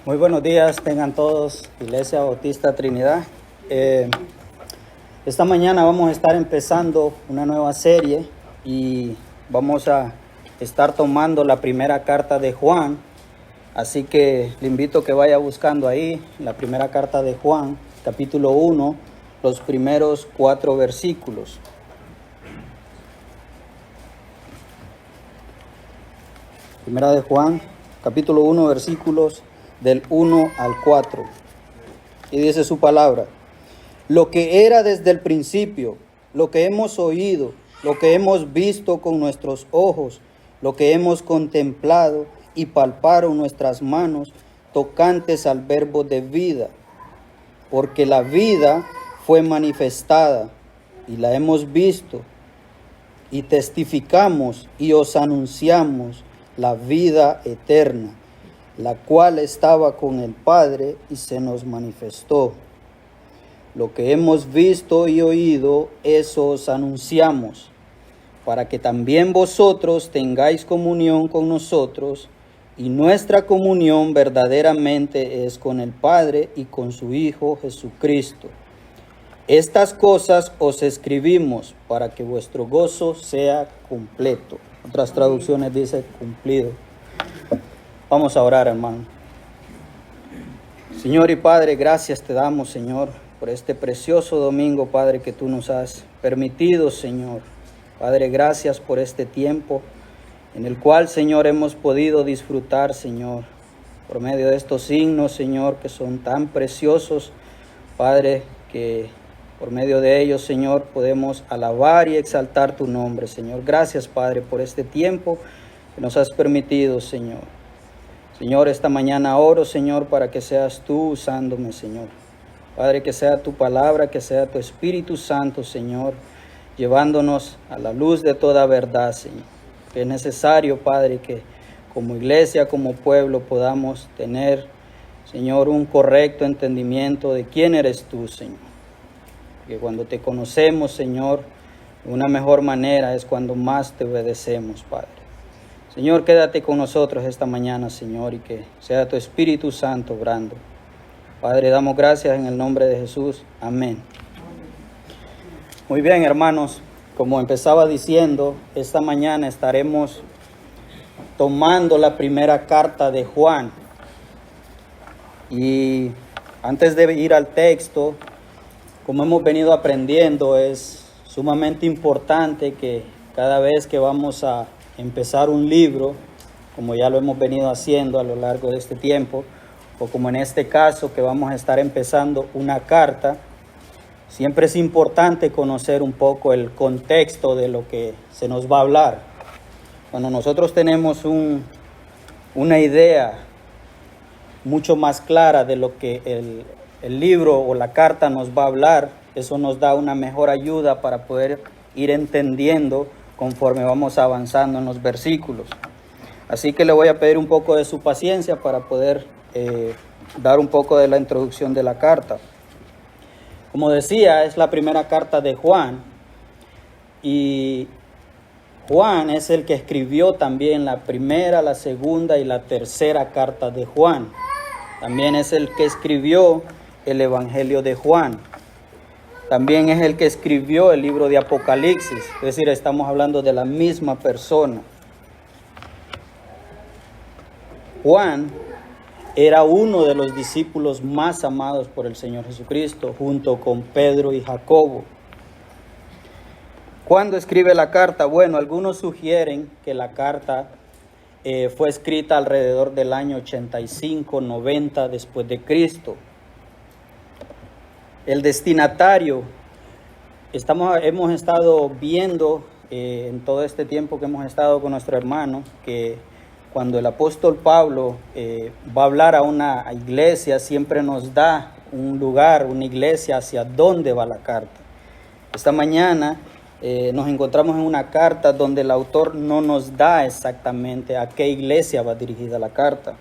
Muy buenos días, tengan todos, Iglesia Bautista Trinidad. Esta mañana vamos a estar empezando una nueva serie y vamos a estar tomando la primera carta de Juan. Así que le invito a que vaya buscando ahí la primera carta de Juan, capítulo 1, los primeros 4 versículos. Primera de Juan, capítulo 1, versículos del 1 al 4. Y dice su palabra: lo que era desde el principio, lo que hemos oído, lo que hemos visto con nuestros ojos, lo que hemos contemplado y palparon nuestras manos, tocantes al verbo de vida. Porque la vida fue manifestada y la hemos visto y testificamos y os anunciamos la vida eterna, la cual estaba con el Padre y se nos manifestó. Lo que hemos visto y oído, eso os anunciamos, para que también vosotros tengáis comunión con nosotros, y nuestra comunión verdaderamente es con el Padre y con su Hijo Jesucristo. Estas cosas os escribimos para que vuestro gozo sea completo. Otras traducciones dice cumplido. Vamos a orar, hermano. Señor y Padre, gracias te damos, Señor, por este precioso domingo, Padre, que tú nos has permitido, Señor. Padre, gracias por este tiempo en el cual, Señor, hemos podido disfrutar, Señor, por medio de estos signos, Señor, que son tan preciosos, Padre, que por medio de ellos, Señor, podemos alabar y exaltar tu nombre, Señor. Gracias, Padre, por este tiempo que nos has permitido, Señor. Señor, esta mañana oro, Señor, para que seas tú usándome, Señor. Padre, que sea tu palabra, que sea tu Espíritu Santo, Señor, llevándonos a la luz de toda verdad, Señor. Que es necesario, Padre, que como iglesia, como pueblo, podamos tener, Señor, un correcto entendimiento de quién eres tú, Señor. Que cuando te conocemos, Señor, de una mejor manera es cuando más te obedecemos, Padre. Señor, quédate con nosotros esta mañana, Señor, y que sea tu Espíritu Santo obrando. Padre, damos gracias en el nombre de Jesús. Amén. Muy bien, hermanos, como empezaba diciendo, esta mañana estaremos tomando la primera carta de Juan. Y antes de ir al texto, como hemos venido aprendiendo, es sumamente importante que cada vez que vamos a empezar un libro, como ya lo hemos venido haciendo a lo largo de este tiempo, o como en este caso que vamos a estar empezando una carta, siempre es importante conocer un poco el contexto de lo que se nos va a hablar. Cuando nosotros tenemos una idea mucho más clara de lo que el libro o la carta nos va a hablar, eso nos da una mejor ayuda para poder ir entendiendo conforme vamos avanzando en los versículos. Así que le voy a pedir un poco de su paciencia para poder dar un poco de la introducción de la carta. Como decía, es la primera carta de Juan, y Juan es el que escribió también la primera, la segunda y la tercera carta de Juan. También es el que escribió el Evangelio de Juan. También es el que escribió el libro de Apocalipsis. Es decir, estamos hablando de la misma persona. Juan era uno de los discípulos más amados por el Señor Jesucristo, junto con Pedro y Jacobo. ¿Cuándo escribe la carta? Bueno, algunos sugieren que la carta fue escrita alrededor del año 85-90 después de Cristo. El destinatario, hemos estado viendo en todo este tiempo que hemos estado con nuestro hermano, que cuando el apóstol Pablo va a hablar a una iglesia, siempre nos da un lugar, una iglesia hacia dónde va la carta. Esta mañana nos encontramos en una carta donde el autor no nos da exactamente a qué iglesia va dirigida la carta.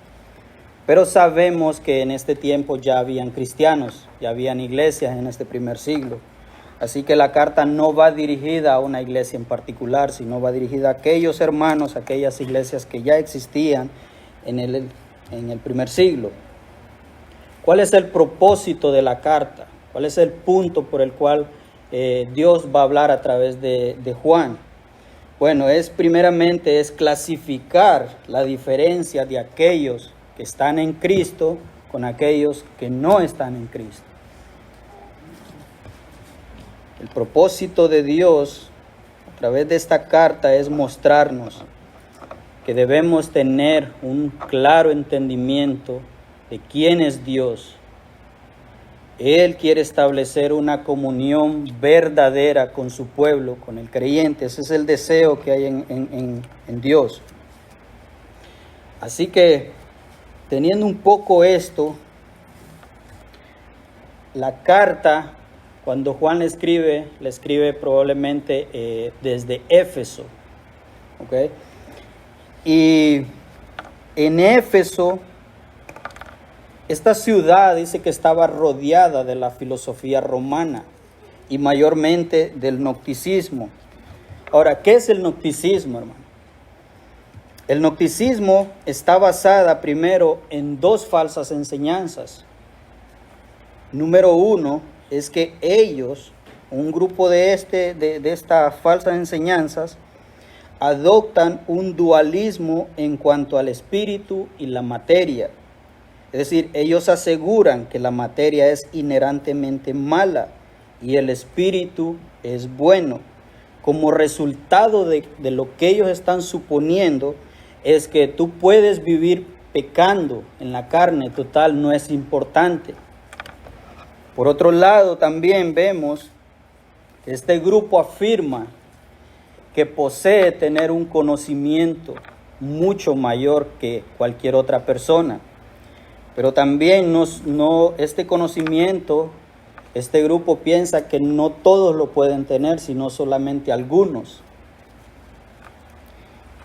Pero sabemos que en este tiempo ya habían cristianos, ya habían iglesias en este primer siglo. Así que la carta no va dirigida a una iglesia en particular, sino va dirigida a aquellos hermanos, a aquellas iglesias que ya existían en el primer siglo. ¿Cuál es el propósito de la carta? ¿Cuál es el punto por el cual Dios va a hablar a través de Juan? Bueno, primeramente es clasificar la diferencia de aquellos que están en Cristo con aquellos que no están en Cristo. El propósito de Dios a través de esta carta es mostrarnos que debemos tener un claro entendimiento de quién es Dios. Él quiere establecer una comunión verdadera con su pueblo, con el creyente. Ese es el deseo que hay en Dios. Así que, teniendo un poco esto, la carta, cuando Juan le escribe probablemente desde Éfeso. ¿Okay? Y en Éfeso, esta ciudad dice que estaba rodeada de la filosofía romana y mayormente del gnosticismo. Ahora, ¿qué es el gnosticismo, hermano? El gnosticismo está basada primero en dos falsas enseñanzas. Número uno es que ellos, un grupo de estas falsas enseñanzas, adoptan un dualismo en cuanto al espíritu y la materia. Es decir, ellos aseguran que la materia es inherentemente mala y el espíritu es bueno. Como resultado de lo que ellos están suponiendo es que tú puedes vivir pecando en la carne, total, no es importante. Por otro lado, también vemos que este grupo afirma que posee tener un conocimiento mucho mayor que cualquier otra persona. Pero también este conocimiento, este grupo piensa que no todos lo pueden tener, sino solamente algunos.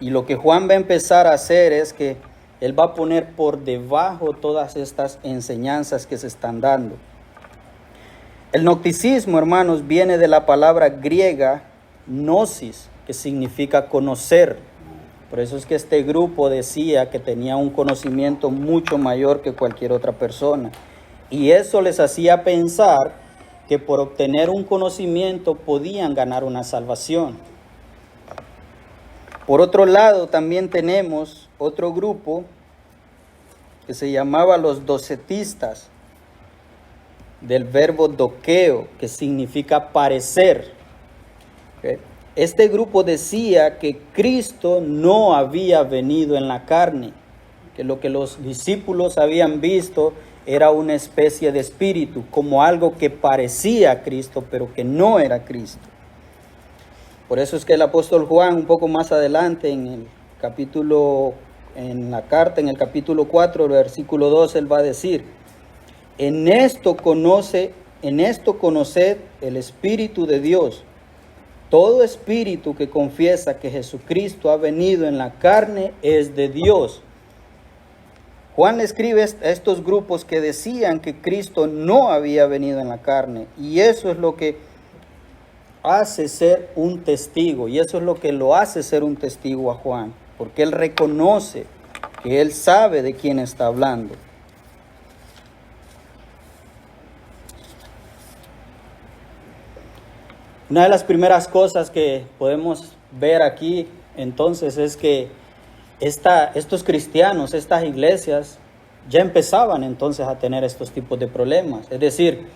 Y lo que Juan va a empezar a hacer es que él va a poner por debajo todas estas enseñanzas que se están dando. El gnosticismo, hermanos, viene de la palabra griega gnosis, que significa conocer. Por eso es que este grupo decía que tenía un conocimiento mucho mayor que cualquier otra persona. Y eso les hacía pensar que por obtener un conocimiento podían ganar una salvación. Por otro lado, también tenemos otro grupo que se llamaba los docetistas, del verbo doqueo, que significa parecer. ¿Okay? Este grupo decía que Cristo no había venido en la carne, que lo que los discípulos habían visto era una especie de espíritu, como algo que parecía a Cristo, pero que no era Cristo. Por eso es que el apóstol Juan, un poco más adelante en el capítulo 4, el versículo 2, él va a decir: en esto conoced el Espíritu de Dios. Todo espíritu que confiesa que Jesucristo ha venido en la carne es de Dios. Juan le escribe a estos grupos que decían que Cristo no había venido en la carne. Y eso es lo que hace ser un testigo. Y eso es lo que lo hace ser un testigo a Juan. Porque él reconoce que él sabe de quién está hablando. Una de las primeras cosas que podemos ver aquí entonces es que estos cristianos, estas iglesias, ya empezaban entonces a tener estos tipos de problemas. Es decir,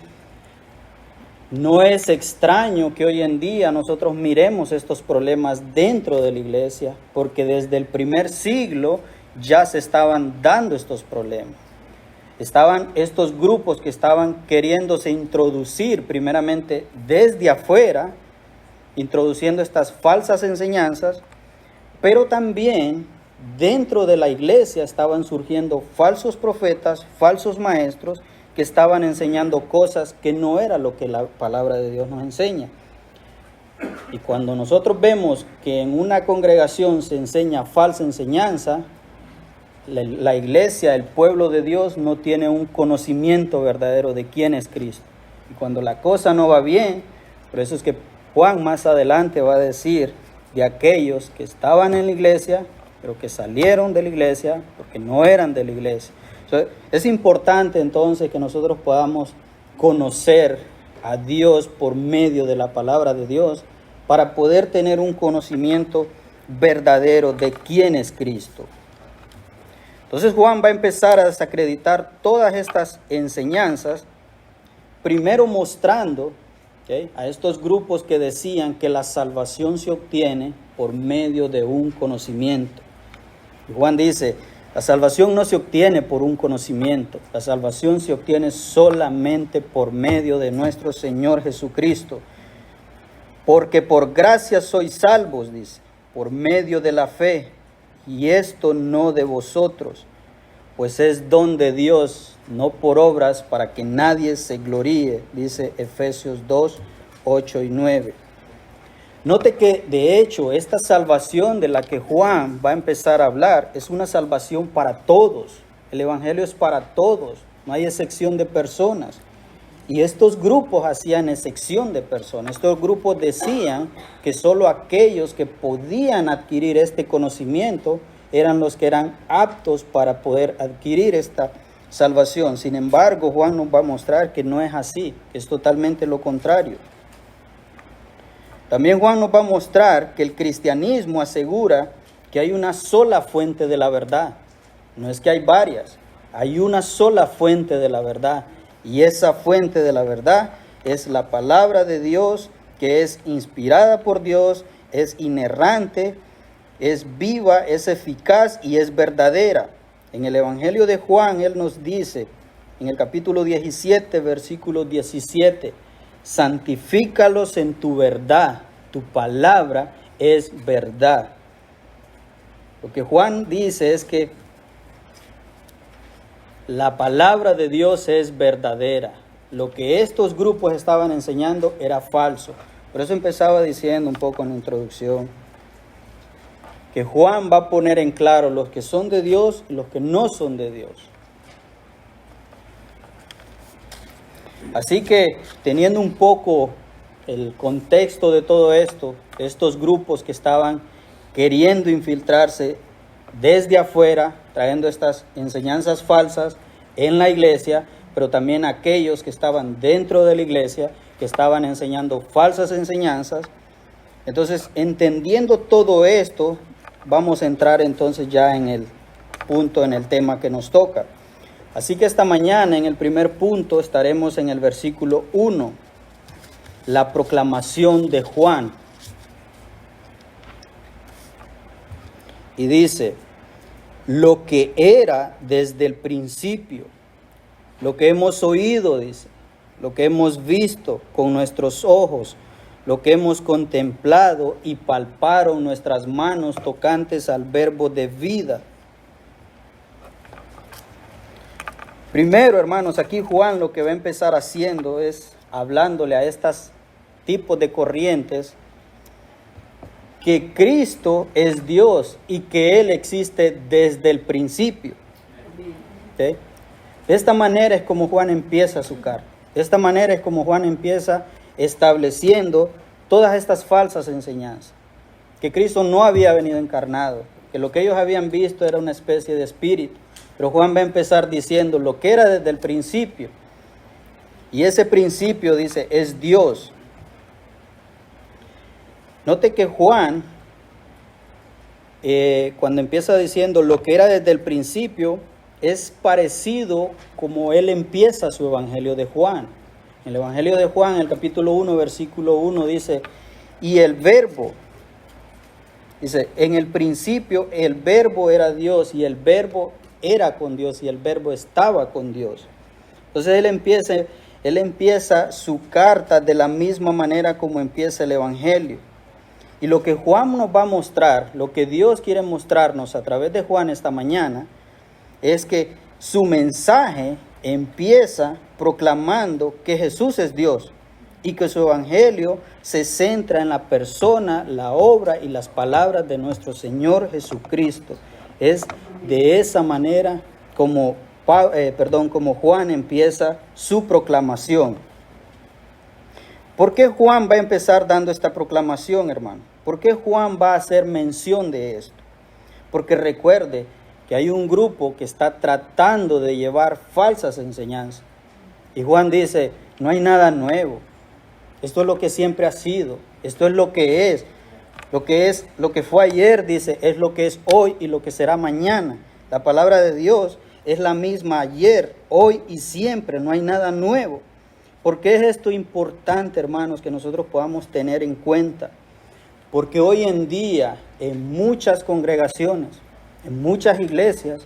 no es extraño que hoy en día nosotros miremos estos problemas dentro de la iglesia, porque desde el primer siglo ya se estaban dando estos problemas. Estaban estos grupos que estaban queriéndose introducir primeramente desde afuera, introduciendo estas falsas enseñanzas, pero también dentro de la iglesia estaban surgiendo falsos profetas, falsos maestros, que estaban enseñando cosas que no era lo que la palabra de Dios nos enseña. Y cuando nosotros vemos que en una congregación se enseña falsa enseñanza, la iglesia, el pueblo de Dios, no tiene un conocimiento verdadero de quién es Cristo. Y cuando la cosa no va bien, por eso es que Juan más adelante va a decir de aquellos que estaban en la iglesia, pero que salieron de la iglesia porque no eran de la iglesia. Entonces, es importante entonces que nosotros podamos conocer a Dios por medio de la palabra de Dios para poder tener un conocimiento verdadero de quién es Cristo. Entonces Juan va a empezar a desacreditar todas estas enseñanzas, primero mostrando, ¿okay?, a estos grupos que decían que la salvación se obtiene por medio de un conocimiento. Y Juan dice, la salvación no se obtiene por un conocimiento, la salvación se obtiene solamente por medio de nuestro Señor Jesucristo. Porque por gracia sois salvos, dice, por medio de la fe, y esto no de vosotros, pues es don de Dios, no por obras, para que nadie se gloríe, dice Efesios 2, 8 y 9. Note que de hecho esta salvación de la que Juan va a empezar a hablar es una salvación para todos. El evangelio es para todos, no hay excepción de personas. Y estos grupos hacían excepción de personas. Estos grupos decían que solo aquellos que podían adquirir este conocimiento eran los que eran aptos para poder adquirir esta salvación. Sin embargo, Juan nos va a mostrar que no es así, que es totalmente lo contrario. También Juan nos va a mostrar que el cristianismo asegura que hay una sola fuente de la verdad. No es que hay varias, hay una sola fuente de la verdad. Y esa fuente de la verdad es la palabra de Dios, que es inspirada por Dios, es inerrante, es viva, es eficaz y es verdadera. En el Evangelio de Juan, él nos dice, en el capítulo 17, versículo 17, santifícalos en tu verdad, tu palabra es verdad. Lo que Juan dice es que la palabra de Dios es verdadera. Lo que estos grupos estaban enseñando era falso. Por eso empezaba diciendo un poco en la introducción que Juan va a poner en claro los que son de Dios y los que no son de Dios. Así que teniendo un poco el contexto de todo esto, estos grupos que estaban queriendo infiltrarse desde afuera, trayendo estas enseñanzas falsas en la iglesia, pero también aquellos que estaban dentro de la iglesia, que estaban enseñando falsas enseñanzas. Entonces, entendiendo todo esto, vamos a entrar entonces ya en el punto, en el tema que nos toca. Así que esta mañana, en el primer punto, estaremos en el versículo 1, la proclamación de Juan. Y dice, lo que era desde el principio, lo que hemos oído, dice, lo que hemos visto con nuestros ojos, lo que hemos contemplado y palparon nuestras manos tocantes al verbo de vida. Primero, hermanos, aquí Juan lo que va a empezar haciendo es hablándole a estos tipos de corrientes que Cristo es Dios y que Él existe desde el principio. ¿Okay? De esta manera es como Juan empieza su carta. De esta manera es como Juan empieza estableciendo todas estas falsas enseñanzas. Que Cristo no había venido encarnado, que lo que ellos habían visto era una especie de espíritu. Pero Juan va a empezar diciendo lo que era desde el principio. Y ese principio, dice, es Dios. Note que Juan, cuando empieza diciendo lo que era desde el principio, es parecido como él empieza su evangelio de Juan. En el evangelio de Juan, en el capítulo 1, versículo 1, dice, y el verbo, dice, en el principio el verbo era Dios y el verbo era con Dios y el verbo estaba con Dios. Entonces él empieza su carta de la misma manera como empieza el evangelio. Y lo que Juan nos va a mostrar, lo que Dios quiere mostrarnos a través de Juan esta mañana, es que su mensaje empieza proclamando que Jesús es Dios y que su evangelio se centra en la persona, la obra y las palabras de nuestro Señor Jesucristo. Es de esa manera como Juan empieza su proclamación. ¿Por qué Juan va a empezar dando esta proclamación, hermano? ¿Por qué Juan va a hacer mención de esto? Porque recuerde que hay un grupo que está tratando de llevar falsas enseñanzas. Y Juan dice, no hay nada nuevo. Esto es lo que siempre ha sido. Esto es lo que es. Lo que fue ayer, dice, es lo que es hoy y lo que será mañana. La palabra de Dios es la misma ayer, hoy y siempre. No hay nada nuevo. ¿Por qué es esto importante, hermanos, que nosotros podamos tener en cuenta? Porque hoy en día, en muchas congregaciones, en muchas iglesias,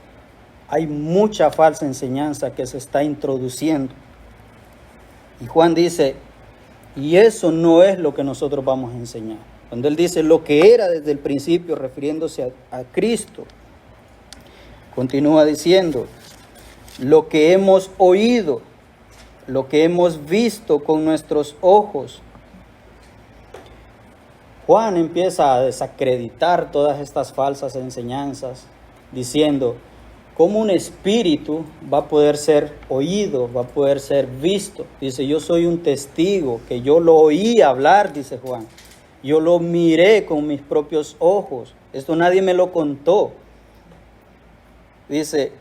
hay mucha falsa enseñanza que se está introduciendo. Y Juan dice, y eso no es lo que nosotros vamos a enseñar. Cuando él dice lo que era desde el principio, refiriéndose a Cristo, continúa diciendo, lo que hemos oído, lo que hemos visto con nuestros ojos. Juan empieza a desacreditar todas estas falsas enseñanzas, diciendo, ¿cómo un espíritu va a poder ser oído, va a poder ser visto? Dice, yo soy un testigo, que yo lo oí hablar, dice Juan. Yo lo miré con mis propios ojos. Esto nadie me lo contó. Dice,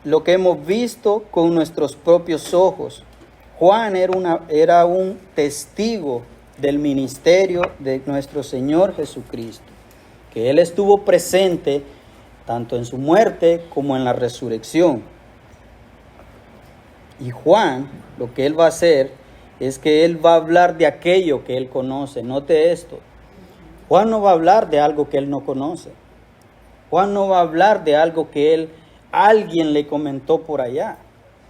lo que hemos visto con nuestros propios ojos. Juan era un testigo del ministerio de nuestro Señor Jesucristo, que Él estuvo presente tanto en su muerte como en la resurrección. Y Juan, lo que él va a hacer es que él va a hablar de aquello que él conoce. Note esto, Juan no va a hablar de algo que él no conoce. Juan no va a hablar de algo que alguien le comentó por allá.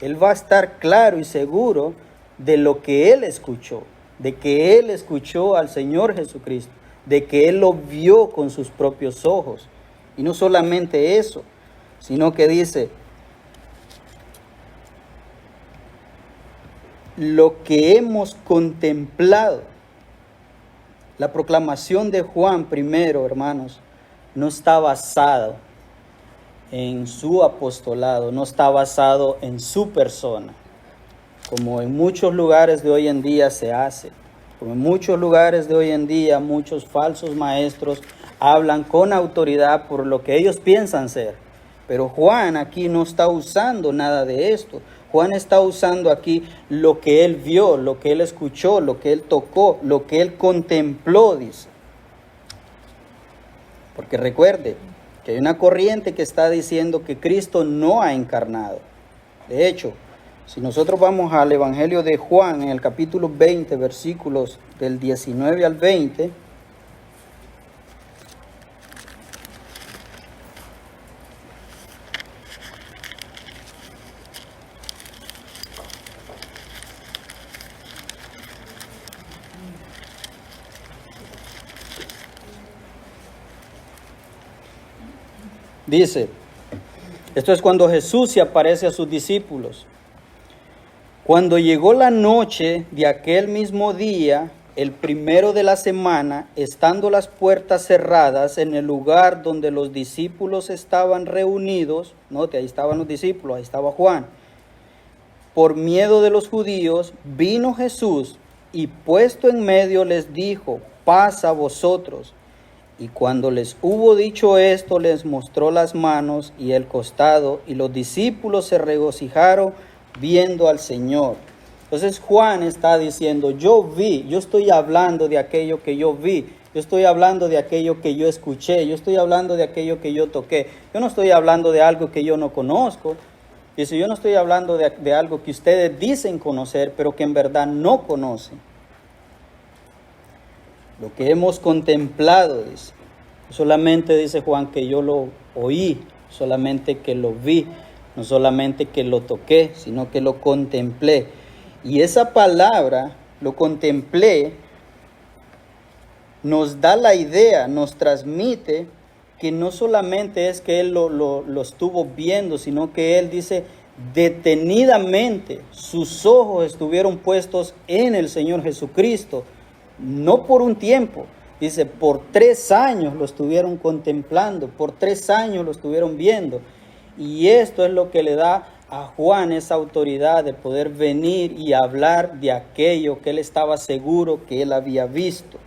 Él va a estar claro y seguro de lo que él escuchó, de que él escuchó al Señor Jesucristo, de que él lo vio con sus propios ojos. Y no solamente eso, sino que dice, lo que hemos contemplado. La proclamación de Juan primero, hermanos, no está basado en su apostolado, no está basado en su persona, como en muchos lugares de hoy en día se hace. Como en muchos lugares de hoy en día, muchos falsos maestros hablan con autoridad por lo que ellos piensan ser. Pero Juan aquí no está usando nada de esto. Juan está usando aquí lo que él vio, lo que él escuchó, lo que él tocó, lo que él contempló, dice. Porque recuerde que hay una corriente que está diciendo que Cristo no ha encarnado. De hecho, si nosotros vamos al Evangelio de Juan, en el capítulo 20, versículos del 19 al 20, dice, esto es cuando Jesús se aparece a sus discípulos. Cuando llegó la noche de aquel mismo día, el primero de la semana, estando las puertas cerradas en el lugar donde los discípulos estaban reunidos, note, ahí estaban los discípulos, ahí estaba Juan, por miedo de los judíos, vino Jesús y puesto en medio les dijo, paz a vosotros. Y cuando les hubo dicho esto, les mostró las manos y el costado, y los discípulos se regocijaron viendo al Señor. Entonces Juan está diciendo, yo estoy hablando de aquello que yo vi, yo estoy hablando de aquello que yo escuché, yo estoy hablando de aquello que yo toqué. Yo no estoy hablando de algo que yo no conozco. Dice, yo no estoy hablando de algo que ustedes dicen conocer, pero que en verdad no conocen. Lo que hemos contemplado, dice. Solamente dice Juan que yo lo oí, solamente que lo vi, no solamente que lo toqué, sino que lo contemplé. Y esa palabra, lo contemplé, nos da la idea, nos transmite que no solamente es que él lo estuvo viendo, sino que él dice, detenidamente sus ojos estuvieron puestos en el Señor Jesucristo, no por un tiempo, dice, por 3 años lo estuvieron contemplando, por 3 años lo estuvieron viendo. Y esto es lo que le da a Juan esa autoridad de poder venir y hablar de aquello que él estaba seguro que él había visto.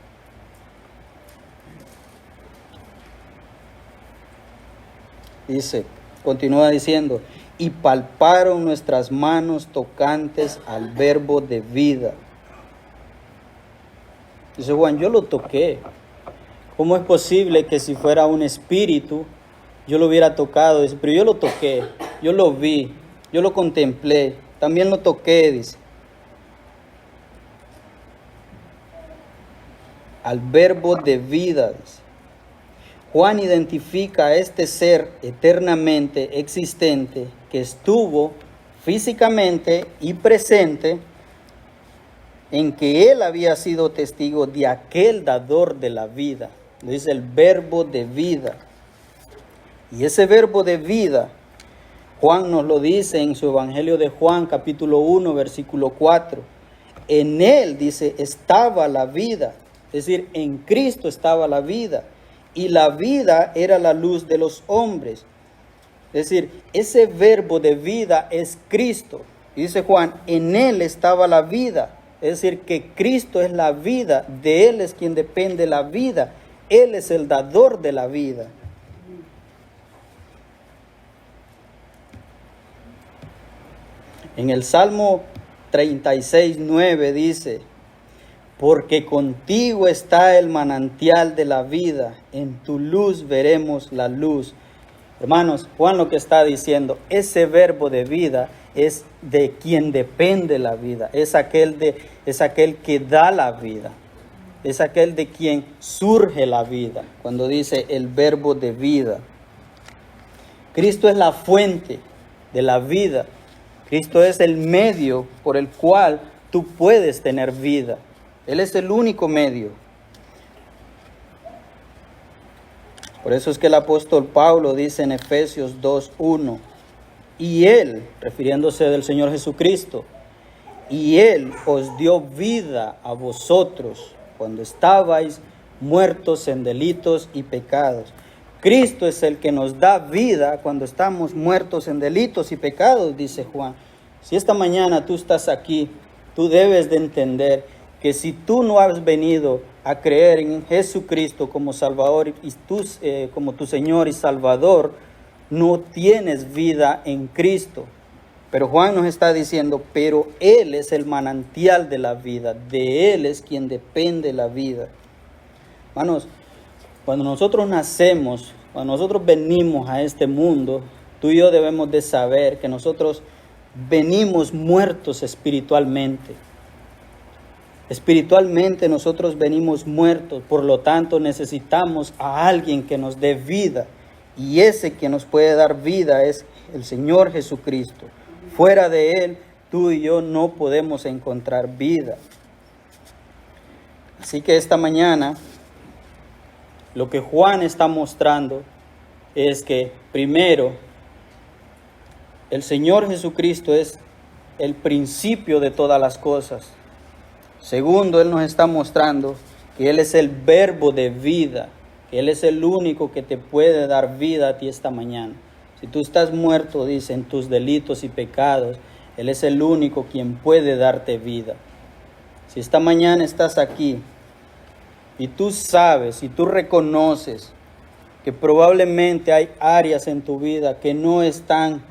Dice, continúa diciendo, y palparon nuestras manos tocantes al verbo de vida. Dice Juan, yo lo toqué. ¿Cómo es posible que si fuera un espíritu, yo lo hubiera tocado? Dice, pero yo lo toqué, yo lo vi, yo lo contemplé, también lo toqué, dice. Al verbo de vida, dice. Juan identifica a este ser eternamente existente que estuvo físicamente y presente, en que él había sido testigo de aquel dador de la vida. Dice el verbo de vida. Y ese verbo de vida, Juan nos lo dice en su Evangelio de Juan, capítulo 1, versículo 4. En él, dice, estaba la vida. Es decir, en Cristo estaba la vida. Y la vida era la luz de los hombres. Es decir, ese verbo de vida es Cristo. Y dice Juan, en él estaba la vida. Es decir, que Cristo es la vida. De él es quien depende la vida. Él es el dador de la vida. En el Salmo 36, 9 dice, porque contigo está el manantial de la vida, en tu luz veremos la luz. Hermanos, Juan lo que está diciendo, ese verbo de vida es de quien depende la vida, es aquel que da la vida, es aquel de quien surge la vida, cuando dice el verbo de vida. Cristo es la fuente de la vida, Cristo es el medio por el cual tú puedes tener vida. Él es el único medio. Por eso es que el apóstol Pablo dice en Efesios 2:1, y Él, refiriéndose del Señor Jesucristo, y Él os dio vida a vosotros cuando estabais muertos en delitos y pecados. Cristo es el que nos da vida cuando estamos muertos en delitos y pecados, dice Juan. Si esta mañana tú estás aquí, tú debes de entender que si tú no has venido a creer en Jesucristo como Salvador y como tu Señor y Salvador, no tienes vida en Cristo. Pero Juan nos está diciendo, pero Él es el manantial de la vida, de Él es quien depende la vida. Hermanos, cuando nosotros nacemos, cuando nosotros venimos a este mundo, tú y yo debemos de saber que nosotros venimos muertos espiritualmente. Espiritualmente nosotros venimos muertos, por lo tanto necesitamos a alguien que nos dé vida. Y ese que nos puede dar vida es el Señor Jesucristo. Fuera de Él, tú y yo no podemos encontrar vida. Así que esta mañana, lo que Juan está mostrando es que primero, el Señor Jesucristo es el principio de todas las cosas. Segundo, Él nos está mostrando que Él es el verbo de vida, que Él es el único que te puede dar vida a ti esta mañana. Si tú estás muerto, dice, en tus delitos y pecados, Él es el único quien puede darte vida. Si esta mañana estás aquí y tú sabes y tú reconoces que probablemente hay áreas en tu vida que no están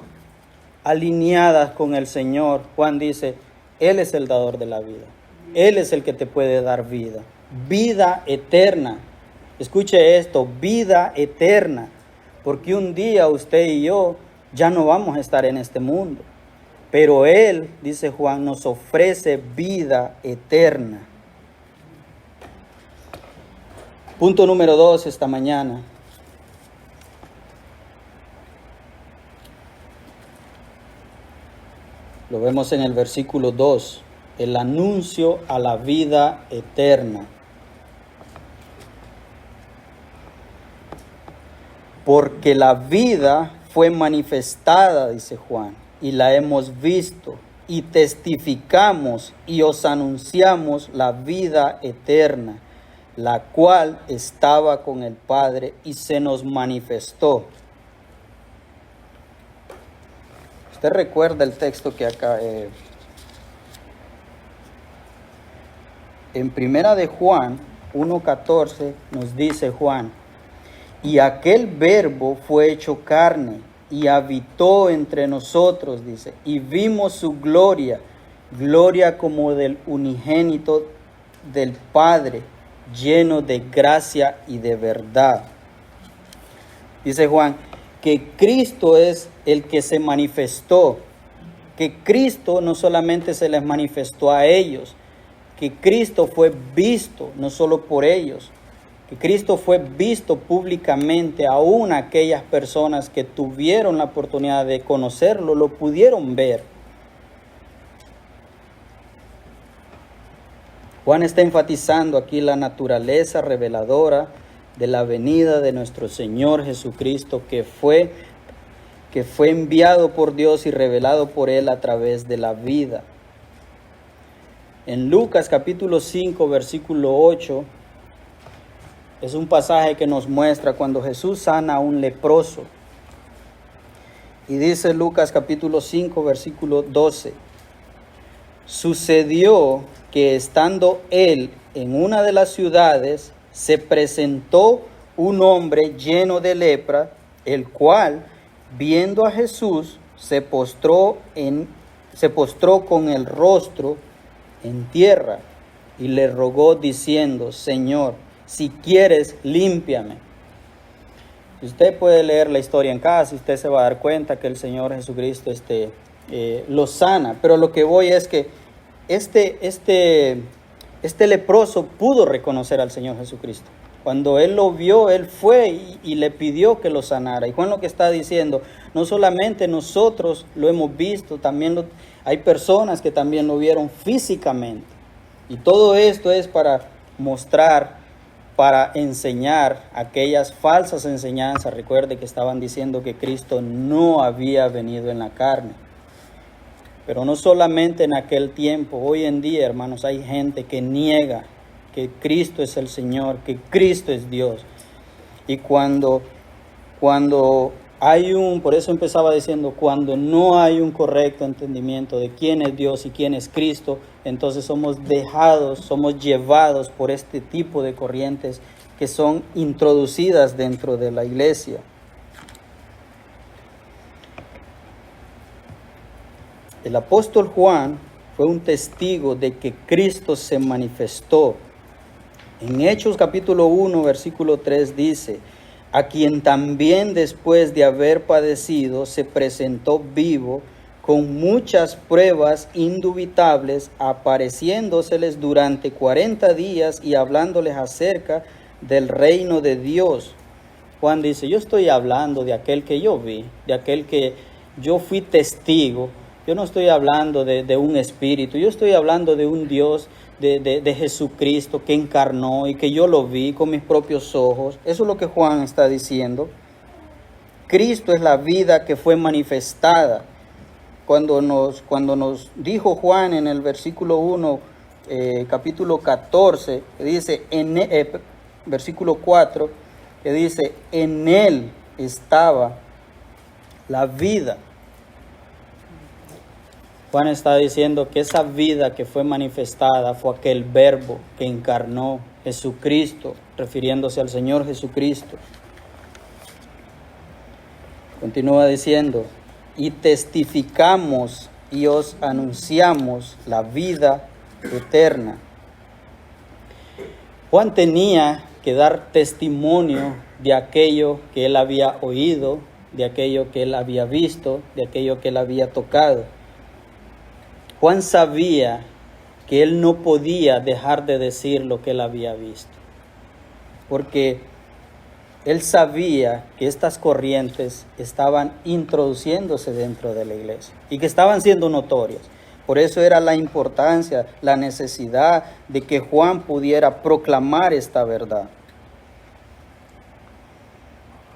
alineadas con el Señor, Juan dice, Él es el dador de la vida. Él es el que te puede dar vida, vida eterna. Escuche esto, vida eterna, porque un día usted y yo ya no vamos a estar en este mundo, pero Él, dice Juan, nos ofrece vida eterna. Punto número 2 esta mañana. Lo vemos en el versículo 2. El anuncio a la vida eterna. Porque la vida fue manifestada, dice Juan, y la hemos visto, y testificamos y os anunciamos la vida eterna, la cual estaba con el Padre y se nos manifestó. Usted recuerda el texto que acá en primera de Juan 1:14 nos dice Juan, Y aquel verbo fue hecho carne y habitó entre nosotros, dice, y vimos su gloria, gloria como del unigénito del Padre, lleno de gracia y de verdad. Dice Juan, que Cristo es el que se manifestó, que Cristo no solamente se les manifestó a ellos, que Cristo fue visto no solo por ellos, que Cristo fue visto públicamente, aún aquellas personas que tuvieron la oportunidad de conocerlo, lo pudieron ver. Juan está enfatizando aquí la naturaleza reveladora de la venida de nuestro Señor Jesucristo, que fue enviado por Dios y revelado por Él a través de la vida. En Lucas capítulo 5, versículo 8, es un pasaje que nos muestra cuando Jesús sana a un leproso. Y dice Lucas capítulo 5, versículo 12, sucedió que estando él en una de las ciudades, se presentó un hombre lleno de lepra, el cual, viendo a Jesús, se postró con el rostro en tierra y le rogó diciendo, Señor, si quieres, límpiame. Usted puede leer la historia en casa y usted se va a dar cuenta que el Señor Jesucristo lo sana. Pero lo que voy es que este leproso pudo reconocer al Señor Jesucristo. Cuando él lo vio, él fue y le pidió que lo sanara. Y Juan lo que está diciendo, no solamente nosotros lo hemos visto, también hay personas que también lo vieron físicamente. Y todo esto es para mostrar, para enseñar aquellas falsas enseñanzas. Recuerde que estaban diciendo que Cristo no había venido en la carne. Pero no solamente en aquel tiempo, hoy en día, hermanos, hay gente que niega que Cristo es el Señor, que Cristo es Dios. Y cuando hay por eso empezaba diciendo, cuando no hay un correcto entendimiento de quién es Dios y quién es Cristo, entonces somos llevados por este tipo de corrientes que son introducidas dentro de la iglesia. El apóstol Juan fue un testigo de que Cristo se manifestó. En Hechos capítulo 1, versículo 3 dice, a quien también después de haber padecido se presentó vivo con muchas pruebas indubitables, apareciéndoseles durante 40 días y hablándoles acerca del reino de Dios. Juan dice, yo estoy hablando de aquel que yo vi, de aquel que yo fui testigo. Yo no estoy hablando de un espíritu, yo estoy hablando de un Dios, de Jesucristo que encarnó y que yo lo vi con mis propios ojos. Eso es lo que Juan está diciendo. Cristo es la vida que fue manifestada. Cuando nos dijo Juan en el versículo 1, capítulo 14, que dice, versículo 4, que dice, en él estaba la vida. Juan está diciendo que esa vida que fue manifestada fue aquel verbo que encarnó Jesucristo, refiriéndose al Señor Jesucristo. Continúa diciendo, y testificamos y os anunciamos la vida eterna. Juan tenía que dar testimonio de aquello que él había oído, de aquello que él había visto, de aquello que él había tocado. Juan sabía que él no podía dejar de decir lo que él había visto, porque él sabía que estas corrientes estaban introduciéndose dentro de la iglesia y que estaban siendo notorias. Por eso era la importancia, la necesidad de que Juan pudiera proclamar esta verdad.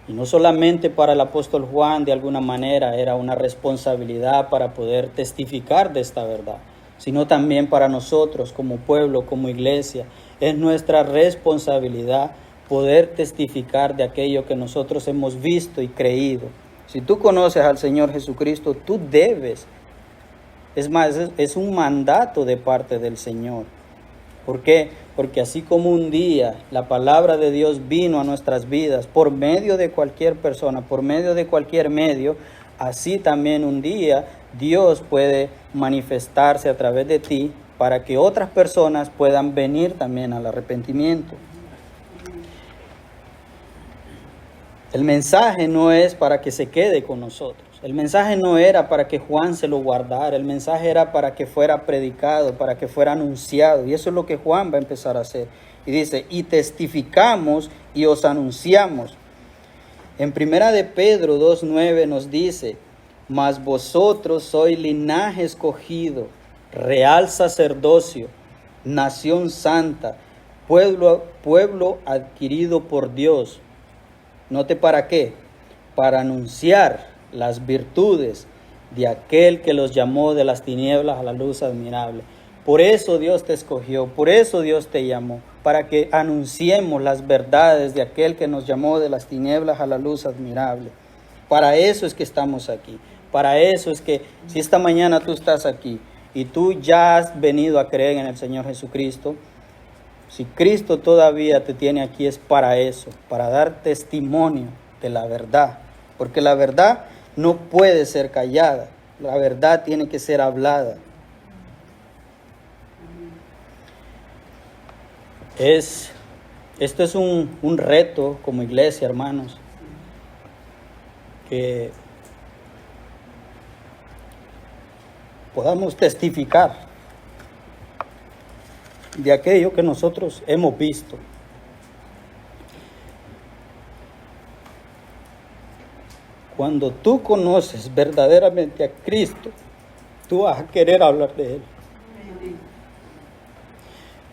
Y no solamente para el apóstol Juan, de alguna manera, era una responsabilidad para poder testificar de esta verdad, sino también para nosotros como pueblo, como iglesia. Es nuestra responsabilidad poder testificar de aquello que nosotros hemos visto y creído. Si tú conoces al Señor Jesucristo, tú debes. Es más, es un mandato de parte del Señor. ¿Por qué? Porque así como un día la palabra de Dios vino a nuestras vidas por medio de cualquier persona, por medio de cualquier medio, así también un día Dios puede manifestarse a través de ti para que otras personas puedan venir también al arrepentimiento. El mensaje no es para que se quede con nosotros. El mensaje no era para que Juan se lo guardara. El mensaje era para que fuera predicado, para que fuera anunciado. Y eso es lo que Juan va a empezar a hacer. Y dice, y testificamos y os anunciamos. En primera de Pedro 2:9 nos dice, mas vosotros sois linaje escogido, real sacerdocio, nación santa, pueblo adquirido por Dios. Note para qué, para anunciar las virtudes de aquel que los llamó de las tinieblas a la luz admirable. Por eso Dios te escogió, por eso Dios te llamó, para que anunciemos las verdades de aquel que nos llamó de las tinieblas a la luz admirable. Para eso es que estamos aquí, para eso es que si esta mañana tú estás aquí y tú ya has venido a creer en el Señor Jesucristo, si Cristo todavía te tiene aquí es para eso, para dar testimonio de la verdad. Porque la verdad no puede ser callada, la verdad tiene que ser hablada. Esto es un reto como iglesia, hermanos, que podamos testificar de aquello que nosotros hemos visto. Cuando tú conoces verdaderamente a Cristo, tú vas a querer hablar de Él.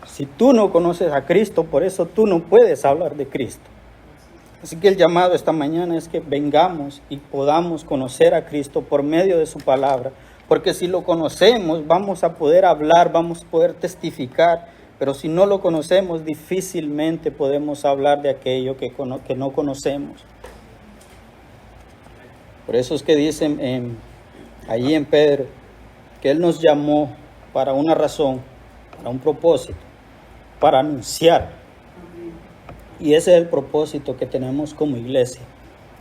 Si tú no conoces a Cristo, por eso tú no puedes hablar de Cristo. Así que el llamado esta mañana es que vengamos y podamos conocer a Cristo por medio de su palabra. Porque si lo conocemos, vamos a poder hablar, vamos a poder testificar. Pero si no lo conocemos, difícilmente podemos hablar de aquello que no conocemos. Por eso es que dicen allí en Pedro que Él nos llamó para una razón, para un propósito, para anunciar. Y ese es el propósito que tenemos como iglesia,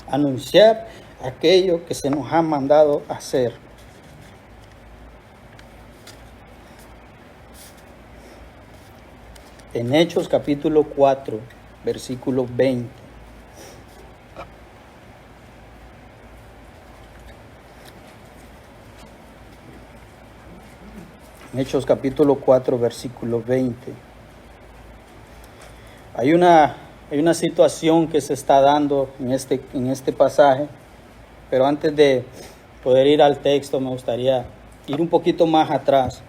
anunciar aquello que se nos ha mandado hacer. En Hechos capítulo 4, versículo 20. Hechos capítulo 4, versículo 20. Hay una situación que se está dando en este pasaje, pero antes de poder ir al texto me gustaría ir un poquito más atrás.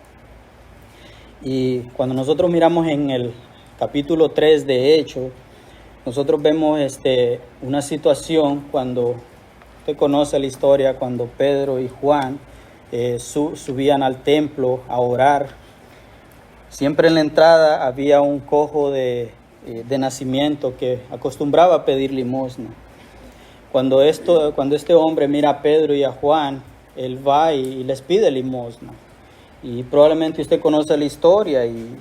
Y cuando nosotros miramos en el capítulo 3 de Hechos, nosotros vemos una situación cuando usted conoce la historia, cuando Pedro y Juan subían al templo a orar. Siempre en la entrada había un cojo de nacimiento que acostumbraba a pedir limosna. Cuando este hombre mira a Pedro y a Juan, él va y les pide limosna. Y probablemente usted conoce la historia y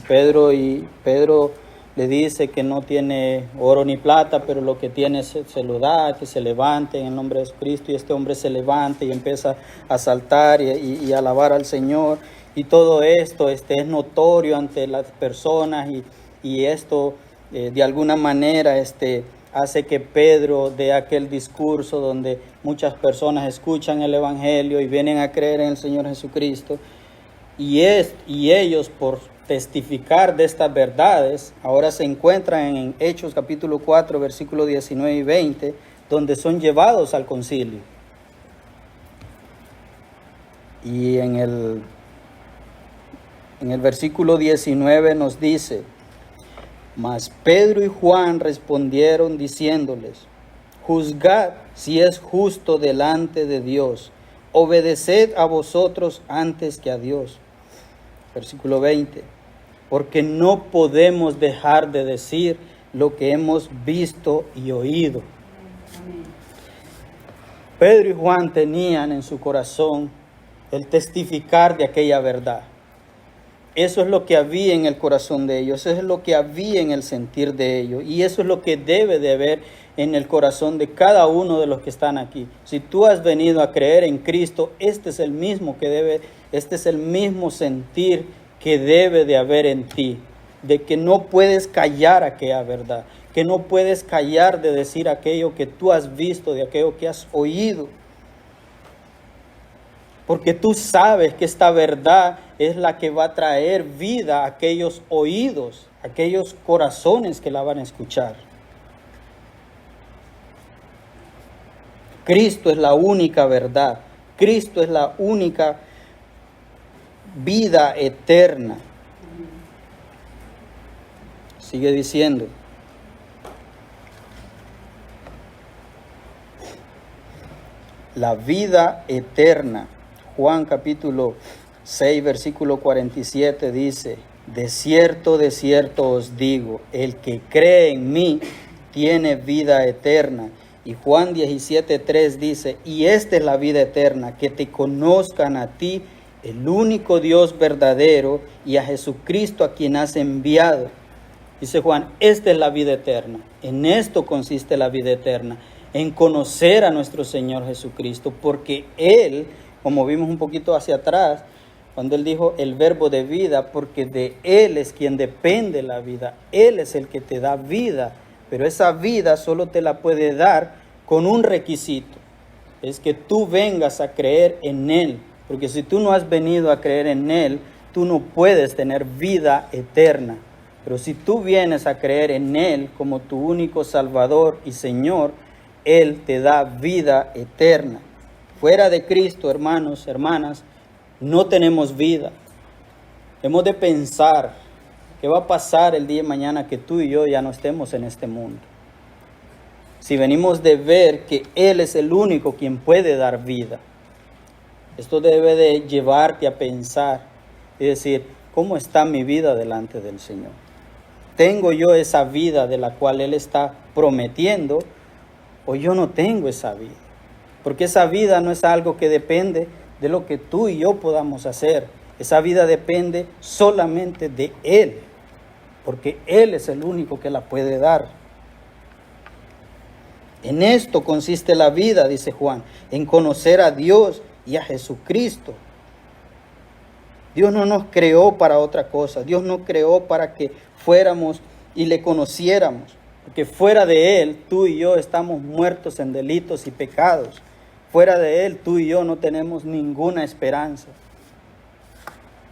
Pedro le dice que no tiene oro ni plata, pero lo que tiene se lo da, que se levante en el nombre de Jesucristo. Y este hombre se levanta y empieza a saltar y a alabar al Señor. Y todo esto es notorio ante las personas y esto de alguna manera hace que Pedro dé aquel discurso donde muchas personas escuchan el Evangelio y vienen a creer en el Señor Jesucristo. Y ellos, por testificar de estas verdades, ahora se encuentran en Hechos capítulo 4, versículos 19 y 20, donde son llevados al concilio. Y en el versículo 19 nos dice: mas Pedro y Juan respondieron diciéndoles: juzgad si es justo delante de Dios, obedeced a vosotros antes que a Dios. Versículo 20: porque no podemos dejar de decir lo que hemos visto y oído. Pedro y Juan tenían en su corazón el testificar de aquella verdad. Eso es lo que había en el corazón de ellos, eso es lo que había en el sentir de ellos, y eso es lo que debe de haber en el corazón de cada uno de los que están aquí. Si tú has venido a creer en Cristo, este es el mismo sentir que debe de haber en ti, de que no puedes callar aquella verdad, que no puedes callar de decir aquello que tú has visto, de aquello que has oído. Porque tú sabes que esta verdad es la que va a traer vida a aquellos oídos, a aquellos corazones que la van a escuchar. Cristo es la única verdad. Cristo es la única vida eterna. Sigue diciendo. La vida eterna. Juan capítulo 6, versículo 47 dice: de cierto os digo, el que cree en mí tiene vida eterna. Y Juan 17:3 dice: y esta es la vida eterna, que te conozcan a ti, el único Dios verdadero, y a Jesucristo a quien has enviado. Dice Juan, esta es la vida eterna. En esto consiste la vida eterna, en conocer a nuestro Señor Jesucristo, porque Él, como vimos un poquito hacia atrás, cuando Él dijo el verbo de vida, porque de Él es quien depende la vida. Él es el que te da vida, pero esa vida solo te la puede dar con un requisito. Es que tú vengas a creer en Él, porque si tú no has venido a creer en Él, tú no puedes tener vida eterna. Pero si tú vienes a creer en Él como tu único Salvador y Señor, Él te da vida eterna. Fuera de Cristo, hermanos, hermanas, no tenemos vida. Hemos de pensar qué va a pasar el día de mañana que tú y yo ya no estemos en este mundo. Si venimos de ver que Él es el único quien puede dar vida, esto debe de llevarte a pensar y decir, ¿cómo está mi vida delante del Señor? ¿Tengo yo esa vida de la cual Él está prometiendo o yo no tengo esa vida? Porque esa vida no es algo que depende de lo que tú y yo podamos hacer. Esa vida depende solamente de Él, porque Él es el único que la puede dar. En esto consiste la vida, dice Juan, en conocer a Dios y a Jesucristo. Dios no nos creó para otra cosa. Dios no creó para que fuéramos y le conociéramos. Porque fuera de Él, tú y yo estamos muertos en delitos y pecados. Fuera de Él, tú y yo no tenemos ninguna esperanza.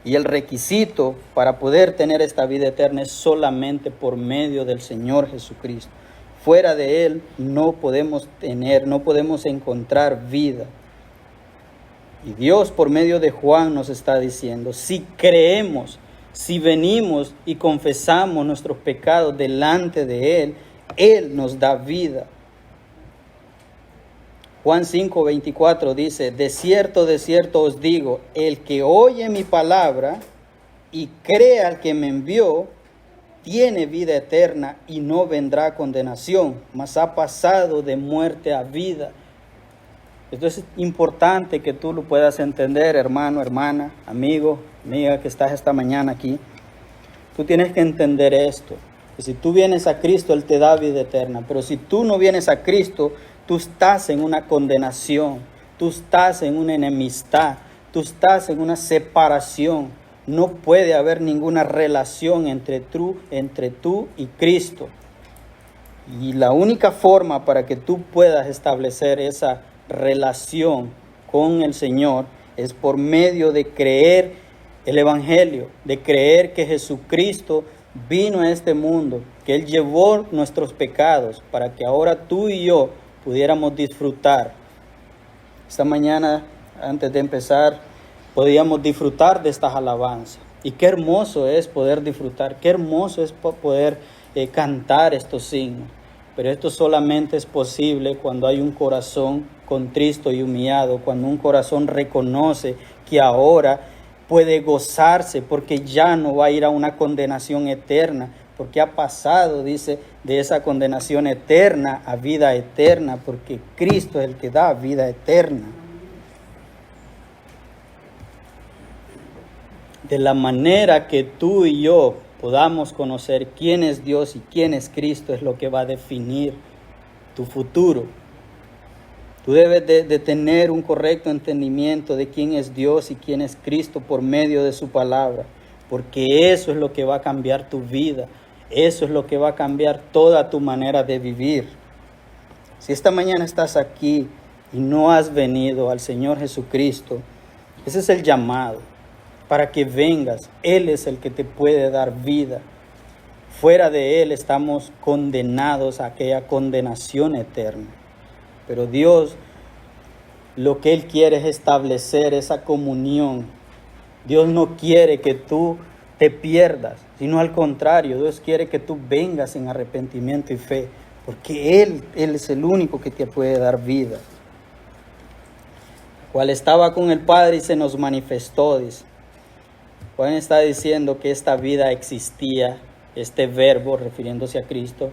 Y el requisito para poder tener esta vida eterna es solamente por medio del Señor Jesucristo. Fuera de Él no podemos encontrar vida. Y Dios por medio de Juan nos está diciendo, si creemos, si venimos y confesamos nuestros pecados delante de Él, Él nos da vida. Juan 5:24 dice, de cierto os digo, el que oye mi palabra y cree al que me envió, tiene vida eterna y no vendrá a condenación, mas ha pasado de muerte a vida. Esto es importante que tú lo puedas entender, hermano, hermana, amigo, amiga que estás esta mañana aquí. Tú tienes que entender esto, que si tú vienes a Cristo, Él te da vida eterna. Pero si tú no vienes a Cristo, tú estás en una condenación, tú estás en una enemistad, tú estás en una separación. No puede haber ninguna relación entre tú y Cristo. Y la única forma para que tú puedas establecer esa relación con el Señor es por medio de creer el Evangelio, de creer que Jesucristo vino a este mundo, que Él llevó nuestros pecados para que ahora tú y yo pudiéramos disfrutar. Esta mañana, antes de empezar, podíamos disfrutar de estas alabanzas. Y qué hermoso es poder disfrutar, qué hermoso es poder cantar estos signos. Pero esto solamente es posible cuando hay un corazón contristo y humillado, cuando un corazón reconoce que ahora puede gozarse porque ya no va a ir a una condenación eterna, porque ha pasado, dice, de esa condenación eterna a vida eterna, porque Cristo es el que da vida eterna. de la manera que tú y yo podamos conocer quién es Dios y quién es Cristo, es lo que va a definir tu futuro. Tú debes de tener un correcto entendimiento de quién es Dios y quién es Cristo por medio de su palabra, porque eso es lo que va a cambiar tu vida, eso es lo que va a cambiar toda tu manera de vivir. Si esta mañana estás aquí y no has venido al Señor Jesucristo, ese es el llamado para que vengas. Él es el que te puede dar vida. Fuera de Él estamos condenados a aquella condenación eterna. Pero Dios, lo que Él quiere es establecer esa comunión. Dios no quiere que tú te pierdas, sino al contrario, Dios quiere que tú vengas en arrepentimiento y fe, porque Él es el único que te puede dar vida. Cual estaba con el Padre y se nos manifestó, dice. Juan está diciendo que esta vida existía, este verbo refiriéndose a Cristo,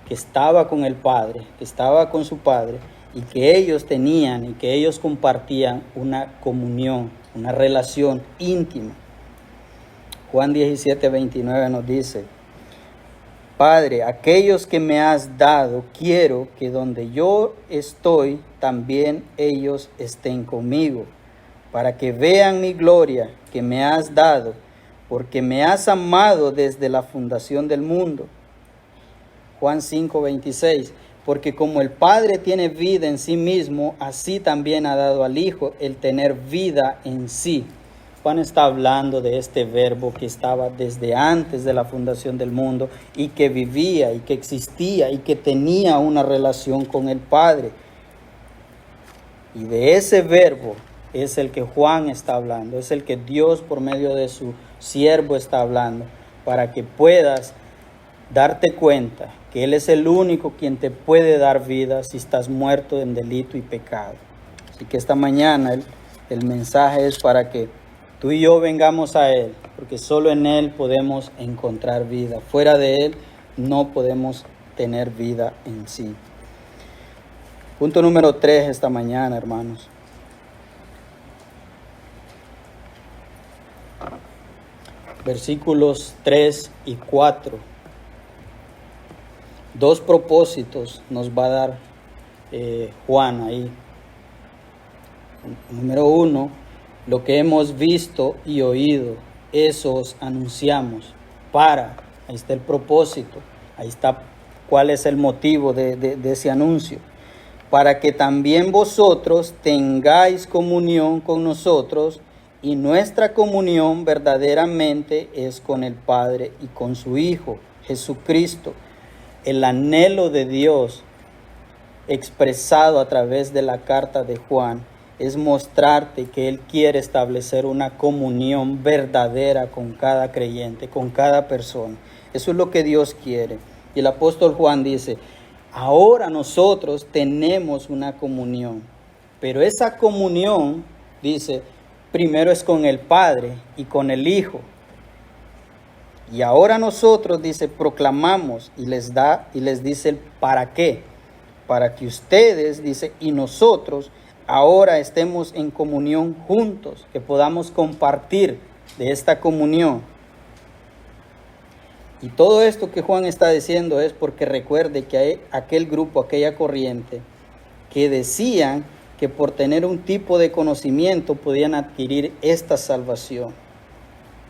que estaba con el Padre, que estaba con su Padre, y que ellos tenían y que ellos compartían una comunión, una relación íntima. Juan 17:29 nos dice: Padre, aquellos que me has dado, quiero que donde yo estoy, también ellos estén conmigo, para que vean mi gloria que me has dado, porque me has amado desde la fundación del mundo. Juan 5:26, porque como el Padre tiene vida en sí mismo, así también ha dado al Hijo el tener vida en sí. Juan está hablando de este verbo que estaba desde antes de la fundación del mundo y que vivía y que existía y que tenía una relación con el Padre. Y de ese verbo es el que Juan está hablando, es el que Dios por medio de su siervo está hablando, para que puedas darte cuenta que Él es el único quien te puede dar vida si estás muerto en delito y pecado. Así que esta mañana el mensaje es para que tú y yo vengamos a Él, porque solo en Él podemos encontrar vida. Fuera de Él no podemos tener vida en sí. Punto número 3 esta mañana, hermanos. Versículos 3 y 4. Dos propósitos nos va a dar Juan ahí. Número 1, lo que hemos visto y oído, eso os anunciamos. Ahí está el propósito, ahí está cuál es el motivo de ese anuncio. Para que también vosotros tengáis comunión con nosotros, y nuestra comunión verdaderamente es con el Padre y con su Hijo, Jesucristo. El anhelo de Dios expresado a través de la carta de Juan es mostrarte que Él quiere establecer una comunión verdadera con cada creyente, con cada persona. Eso es lo que Dios quiere. Y el apóstol Juan dice: ahora nosotros tenemos una comunión, pero esa comunión, dice, primero es con el Padre y con el Hijo. Y ahora nosotros, dice, proclamamos y les dice el para qué. Para que ustedes, dice, y nosotros ahora estemos en comunión juntos, que podamos compartir de esta comunión. Y todo esto que Juan está diciendo es porque recuerde que hay aquel grupo, aquella corriente, que decían que por tener un tipo de conocimiento podían adquirir esta salvación.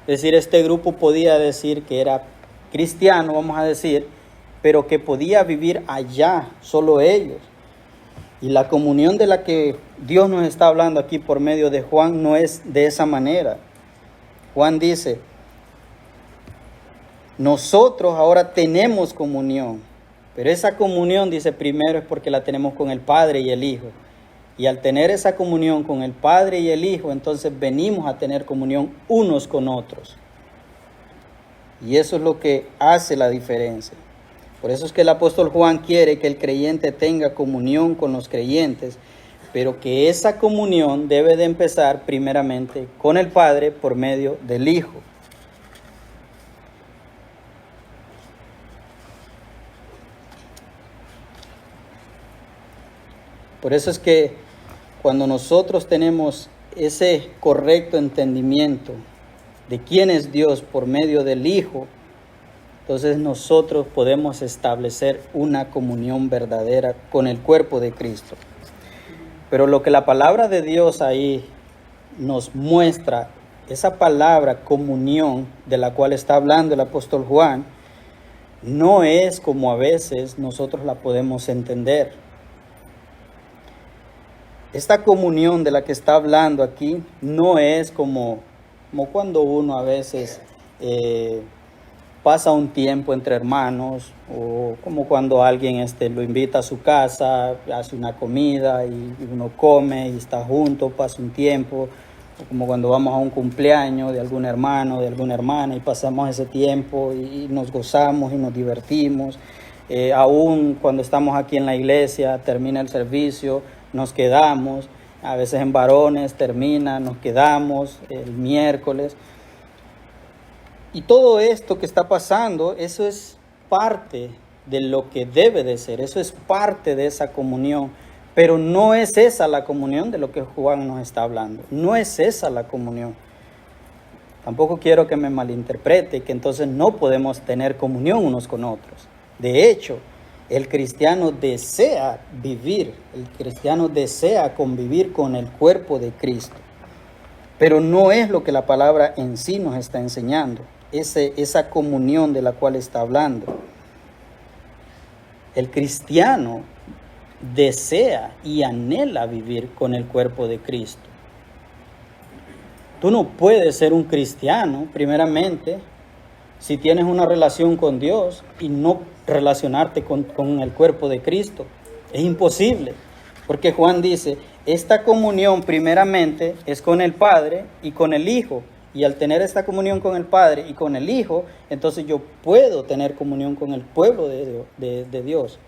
Es decir, este grupo podía decir que era cristiano, vamos a decir, pero que podía vivir allá, solo ellos. Y la comunión de la que Dios nos está hablando aquí por medio de Juan no es de esa manera. Juan dice: nosotros ahora tenemos comunión, pero esa comunión, dice, primero es porque la tenemos con el Padre y el Hijo. Y al tener esa comunión con el Padre y el Hijo, entonces venimos a tener comunión unos con otros. Y eso es lo que hace la diferencia. Por eso es que el apóstol Juan quiere que el creyente tenga comunión con los creyentes, pero que esa comunión debe de empezar primeramente con el Padre por medio del Hijo. Por eso es que cuando nosotros tenemos ese correcto entendimiento de quién es Dios por medio del Hijo, entonces nosotros podemos establecer una comunión verdadera con el cuerpo de Cristo. Pero lo que la palabra de Dios ahí nos muestra, esa palabra comunión de la cual está hablando el apóstol Juan, no es como a veces nosotros la podemos entender. Esta comunión de la que está hablando aquí no es como cuando uno a veces pasa un tiempo entre hermanos, o como cuando alguien lo invita a su casa, hace una comida y uno come y está junto, pasa un tiempo, o como cuando vamos a un cumpleaños de algún hermano, de alguna hermana y pasamos ese tiempo y nos gozamos y nos divertimos. Aún cuando estamos aquí en la iglesia, termina el servicio, nos quedamos, a veces en varones termina, nos quedamos el miércoles. Y todo esto que está pasando, eso es parte de lo que debe de ser, eso es parte de esa comunión, pero no es esa la comunión de lo que Juan nos está hablando, no es esa la comunión. Tampoco quiero que me malinterprete, que entonces no podemos tener comunión unos con otros. De hecho, el cristiano desea vivir, el cristiano desea convivir con el cuerpo de Cristo, pero no es lo que la palabra en sí nos está enseñando. Esa comunión de la cual está hablando. El cristiano desea y anhela vivir con el cuerpo de Cristo. Tú no puedes ser un cristiano, primeramente, si tienes una relación con Dios y no relacionarte con el cuerpo de Cristo. Es imposible, porque Juan dice, esta comunión primeramente es con el Padre y con el Hijo. Y al tener esta comunión con el Padre y con el Hijo, entonces yo puedo tener comunión con el pueblo de Dios.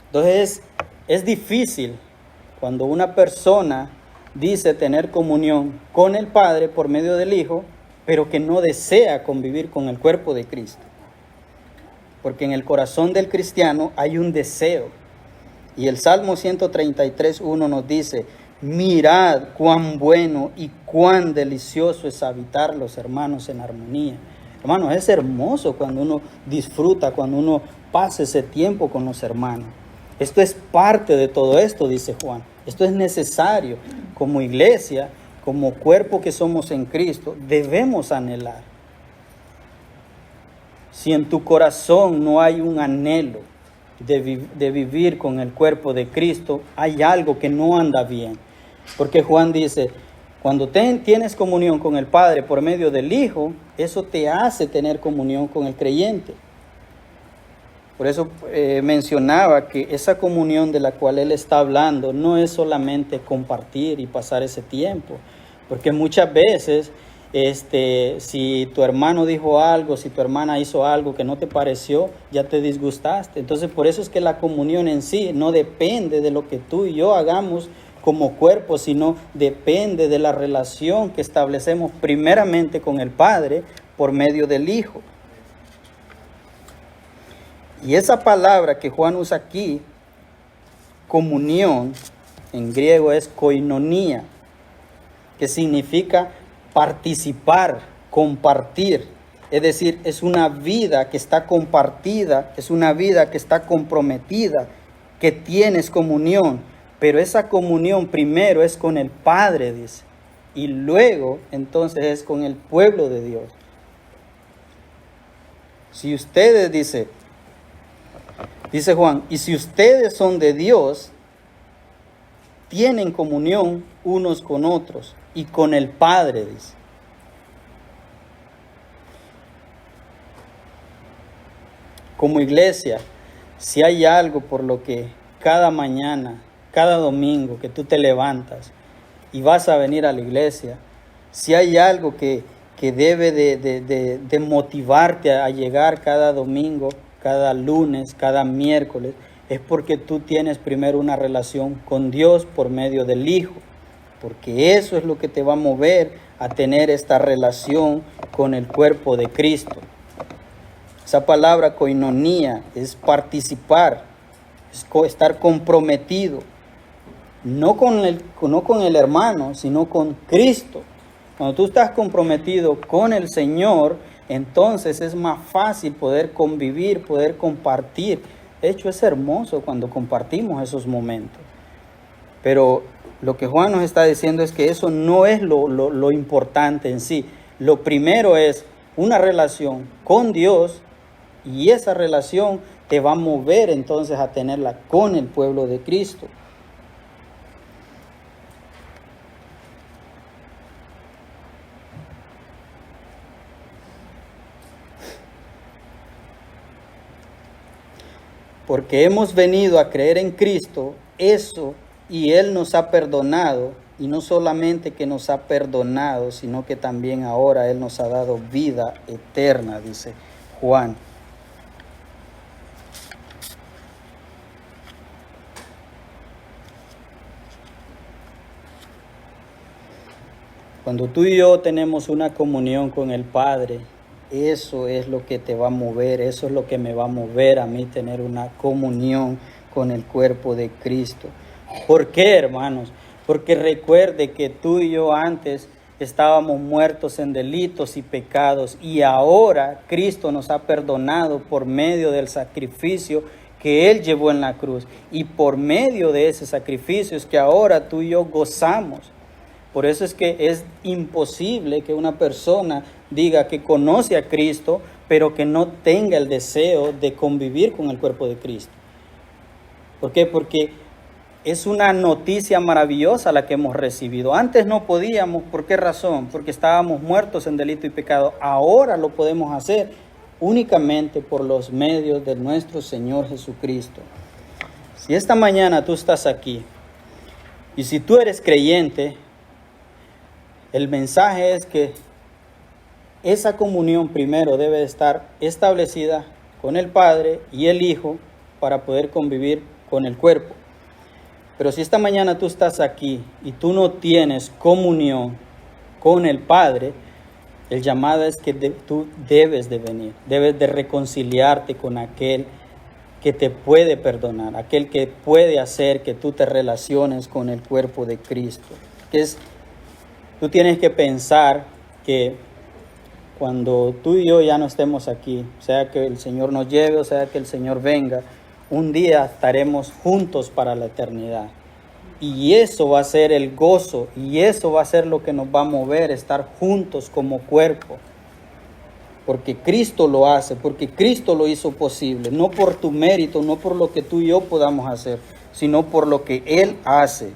Entonces es difícil cuando una persona dice tener comunión con el Padre por medio del Hijo, pero que no desea convivir con el cuerpo de Cristo. Porque en el corazón del cristiano hay un deseo. Y el Salmo 133:1 nos dice, mirad cuán bueno y cuán delicioso es habitar los hermanos en armonía. Hermanos, es hermoso cuando uno disfruta, cuando uno pasa ese tiempo con los hermanos. Esto es parte de todo esto, dice Juan. Esto es necesario. Como iglesia, como cuerpo que somos en Cristo, debemos anhelar. Si en tu corazón no hay un anhelo de vivir con el cuerpo de Cristo, hay algo que no anda bien. Porque Juan dice, cuando tienes comunión con el Padre por medio del Hijo, eso te hace tener comunión con el creyente. Por eso mencionaba que esa comunión de la cual él está hablando no es solamente compartir y pasar ese tiempo. Porque muchas veces, si tu hermano dijo algo, si tu hermana hizo algo que no te pareció, ya te disgustaste. Entonces por eso es que la comunión en sí no depende de lo que tú y yo hagamos como cuerpo, sino depende de la relación que establecemos primeramente con el Padre por medio del Hijo. Y esa palabra que Juan usa aquí, comunión, en griego es koinonía, que significa participar, compartir. Es decir, es una vida que está compartida, es una vida que está comprometida, que tienes comunión. Pero esa comunión primero es con el Padre, dice. Y luego, entonces, es con el pueblo de Dios. Si ustedes, dice Juan, y si ustedes son de Dios, tienen comunión unos con otros y con el Padre, dice. Como iglesia, si hay algo por lo que cada mañana, cada domingo que tú te levantas y vas a venir a la iglesia, si hay algo que debe de motivarte a llegar cada domingo, cada lunes, cada miércoles, es porque tú tienes primero una relación con Dios por medio del Hijo, porque eso es lo que te va a mover a tener esta relación con el cuerpo de Cristo. Esa palabra koinonía es participar, es estar comprometido, no con el hermano, sino con Cristo. Cuando tú estás comprometido con el Señor, entonces es más fácil poder convivir, poder compartir. De hecho, es hermoso cuando compartimos esos momentos. Pero lo que Juan nos está diciendo es que eso no es lo importante en sí. Lo primero es una relación con Dios, y esa relación te va a mover entonces a tenerla con el pueblo de Cristo. Porque hemos venido a creer en Cristo, eso, y Él nos ha perdonado, y no solamente que nos ha perdonado, sino que también ahora Él nos ha dado vida eterna, dice Juan. Cuando tú y yo tenemos una comunión con el Padre, eso es lo que te va a mover, eso es lo que me va a mover a mí, tener una comunión con el cuerpo de Cristo. ¿Por qué, hermanos? Porque recuerde que tú y yo antes estábamos muertos en delitos y pecados, y ahora Cristo nos ha perdonado por medio del sacrificio que Él llevó en la cruz. Y por medio de ese sacrificio es que ahora tú y yo gozamos. Por eso es que es imposible que una persona diga que conoce a Cristo, pero que no tenga el deseo de convivir con el cuerpo de Cristo. ¿Por qué? Porque es una noticia maravillosa la que hemos recibido. Antes no podíamos, ¿por qué razón? Porque estábamos muertos en delito y pecado. Ahora lo podemos hacer únicamente por los medios de nuestro Señor Jesucristo. Si esta mañana tú estás aquí, y si tú eres creyente, el mensaje es que esa comunión primero debe estar establecida con el Padre y el Hijo para poder convivir con el cuerpo. Pero si esta mañana tú estás aquí y tú no tienes comunión con el Padre, el llamado es que tú debes de venir, debes de reconciliarte con aquel que te puede perdonar, aquel que puede hacer que tú te relaciones con el cuerpo de Cristo. Tú tienes que pensar que cuando tú y yo ya no estemos aquí, sea que el Señor nos lleve o sea que el Señor venga, un día estaremos juntos para la eternidad. Y eso va a ser el gozo, y eso va a ser lo que nos va a mover, estar juntos como cuerpo. Porque Cristo lo hace, porque Cristo lo hizo posible, no por tu mérito, no por lo que tú y yo podamos hacer, sino por lo que Él hace.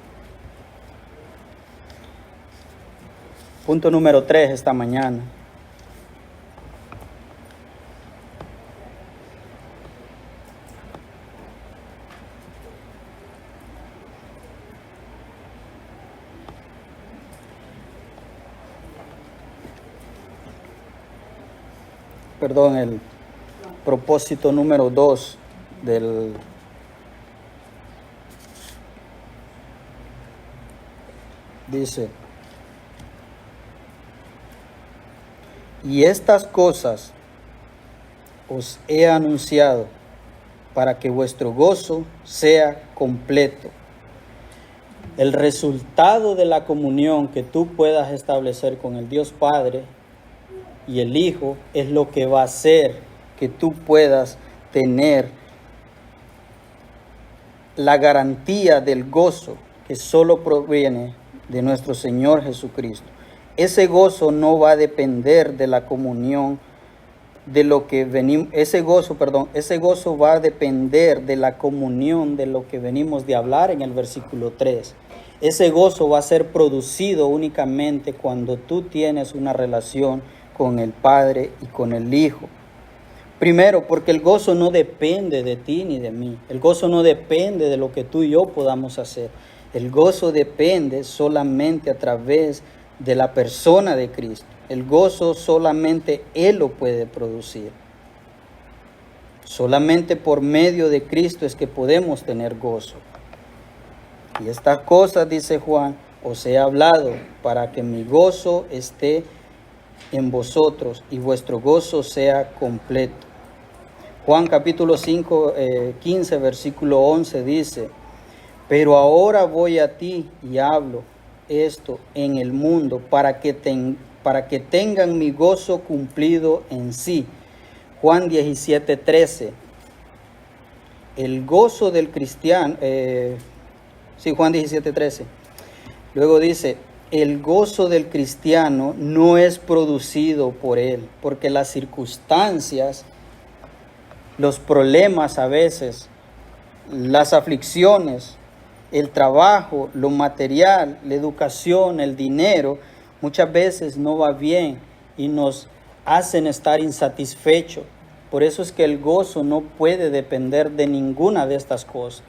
Punto número 3 esta mañana. Perdón, el propósito número 2 dice: y estas cosas os he anunciado para que vuestro gozo sea completo. El resultado de la comunión que tú puedas establecer con el Dios Padre y el Hijo es lo que va a hacer que tú puedas tener la garantía del gozo que solo proviene de nuestro Señor Jesucristo. Ese gozo no va a depender de la comunión de lo que venimos, ese gozo va a depender de la comunión de lo que venimos de hablar en el versículo 3. Ese gozo va a ser producido únicamente cuando tú tienes una relación con el Padre y con el Hijo. Primero, porque el gozo no depende de ti ni de mí. El gozo no depende de lo que tú y yo podamos hacer. El gozo depende solamente a través de la persona de Cristo. El gozo solamente Él lo puede producir. Solamente por medio de Cristo es que podemos tener gozo. Y estas cosas, dice Juan, os he hablado para que mi gozo esté en vosotros y vuestro gozo sea completo. Juan capítulo 15, versículo 11 dice: pero ahora voy a ti y hablo esto en el mundo para que tengan mi gozo cumplido en sí. Juan 17:13. El gozo del cristiano, Juan 17:13. Luego dice, el gozo del cristiano no es producido por él, porque las circunstancias, los problemas a veces, las aflicciones, el trabajo, lo material, la educación, el dinero, muchas veces no va bien y nos hacen estar insatisfechos. Por eso es que el gozo no puede depender de ninguna de estas cosas.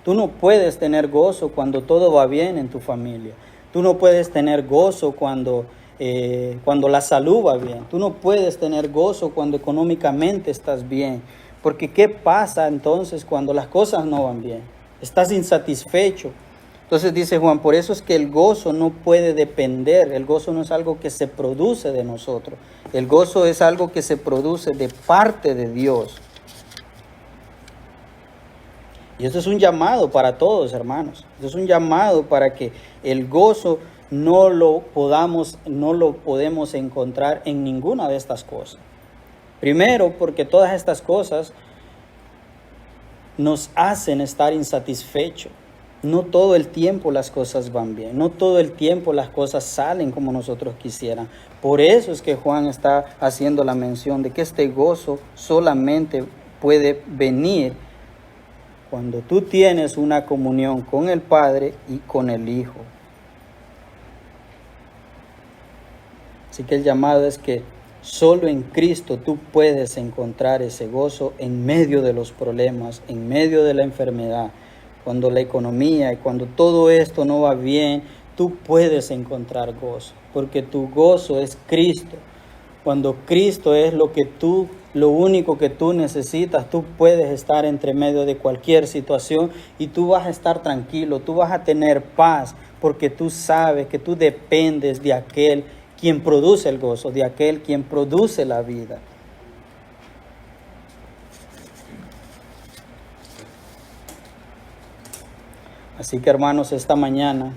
Tú no puedes tener gozo cuando todo va bien en tu familia. Tú no puedes tener gozo cuando la salud va bien. Tú no puedes tener gozo cuando económicamente estás bien. Porque ¿qué pasa entonces cuando las cosas no van bien? Estás insatisfecho. Entonces dice Juan, por eso es que el gozo no puede depender. El gozo no es algo que se produce de nosotros. El gozo es algo que se produce de parte de Dios. Y esto es un llamado para todos, hermanos. Esto es un llamado para que el gozo no lo podemos encontrar en ninguna de estas cosas. Primero, porque todas estas cosas nos hacen estar insatisfechos. No todo el tiempo las cosas van bien. No todo el tiempo las cosas salen como nosotros quisieran. Por eso es que Juan está haciendo la mención de que este gozo solamente puede venir cuando tú tienes una comunión con el Padre y con el Hijo. Así que el llamado es que solo en Cristo tú puedes encontrar ese gozo en medio de los problemas, en medio de la enfermedad. Cuando la economía y cuando todo esto no va bien, tú puedes encontrar gozo, porque tu gozo es Cristo. Cuando Cristo es lo único que tú necesitas, tú puedes estar entre medio de cualquier situación y tú vas a estar tranquilo, tú vas a tener paz, porque tú sabes que tú dependes de aquel quien produce el gozo, de aquel quien produce la vida. Así que, hermanos, esta mañana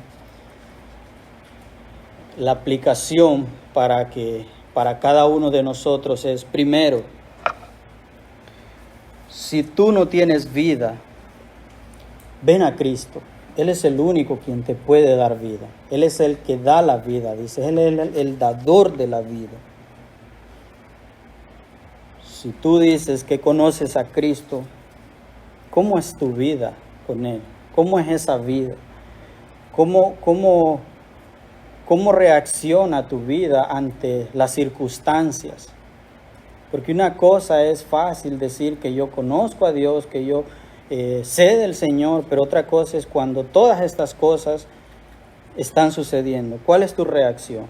la aplicación para cada uno de nosotros es, primero, si tú no tienes vida, ven a Cristo. Él es el único quien te puede dar vida. Él es el que da la vida, dice. Él es el dador de la vida. Si tú dices que conoces a Cristo, ¿cómo es tu vida con Él? ¿Cómo es esa vida? ¿Cómo reacciona tu vida ante las circunstancias? Porque una cosa es fácil decir que yo conozco a Dios, que yo sé del Señor, pero otra cosa es cuando todas estas cosas están sucediendo. ¿Cuál es tu reacción?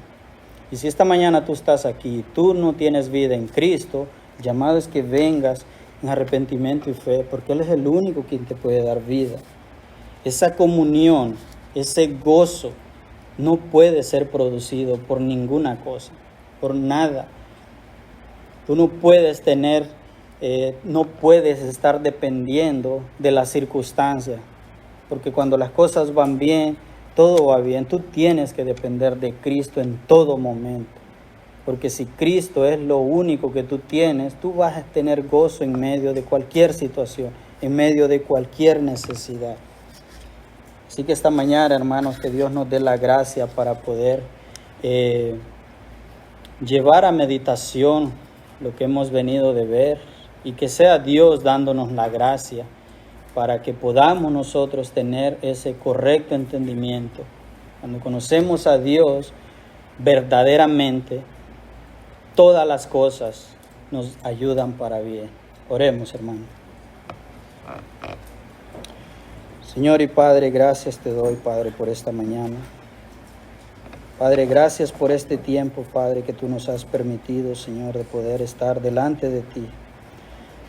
Y si esta mañana tú estás aquí y tú no tienes vida en Cristo, el llamado es que vengas en arrepentimiento y fe, porque Él es el único quien te puede dar vida. Esa comunión, ese gozo, no puede ser producido por ninguna cosa, por nada. Tú no puedes no puedes estar dependiendo de las circunstancias, porque cuando las cosas van bien, todo va bien. Tú tienes que depender de Cristo en todo momento, porque si Cristo es lo único que tú tienes, tú vas a tener gozo en medio de cualquier situación, en medio de cualquier necesidad. Así que esta mañana, hermanos, que Dios nos dé la gracia para poder llevar a meditación lo que hemos venido de ver, y que sea Dios dándonos la gracia para que podamos nosotros tener ese correcto entendimiento. Cuando conocemos a Dios verdaderamente, todas las cosas nos ayudan para bien. Oremos, hermano. Señor y Padre, gracias te doy, Padre, por esta mañana. Padre, gracias por este tiempo, Padre, que tú nos has permitido, Señor, de poder estar delante de ti.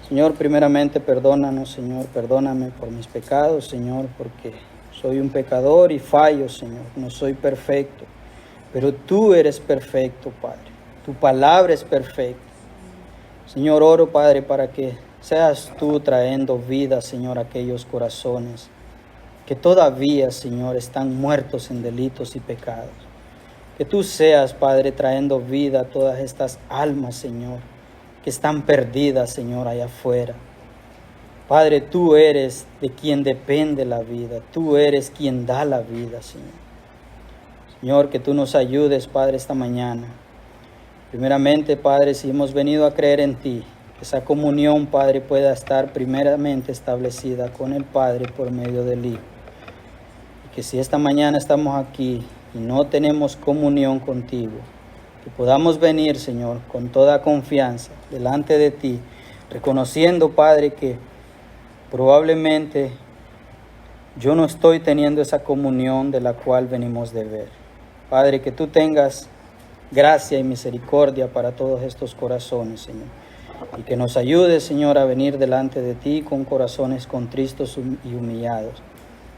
Señor, primeramente perdónanos, Señor, perdóname por mis pecados, Señor, porque soy un pecador y fallo, Señor, no soy perfecto, pero tú eres perfecto, Padre, tu palabra es perfecta. Señor, oro, Padre, para que seas tú trayendo vida, Señor, a aquellos corazones que todavía, Señor, están muertos en delitos y pecados. Que tú seas, Padre, trayendo vida a todas estas almas, Señor, que están perdidas, Señor, allá afuera. Padre, tú eres de quien depende la vida. Tú eres quien da la vida, Señor. Señor, que tú nos ayudes, Padre, esta mañana. Primeramente, Padre, si hemos venido a creer en ti, que esa comunión, Padre, pueda estar primeramente establecida con el Padre por medio del Hijo. Y que si esta mañana estamos aquí y no tenemos comunión contigo, que podamos venir, Señor, con toda confianza delante de ti, reconociendo, Padre, que probablemente yo no estoy teniendo esa comunión de la cual venimos de ver. Padre, que tú tengas gracia y misericordia para todos estos corazones, Señor. Y que nos ayudes, Señor, a venir delante de ti con corazones contristos y humillados.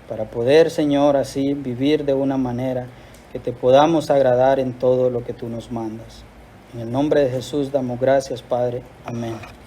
Para poder, Señor, así vivir de una manera que te podamos agradar en todo lo que tú nos mandas. En el nombre de Jesús damos gracias, Padre. Amén.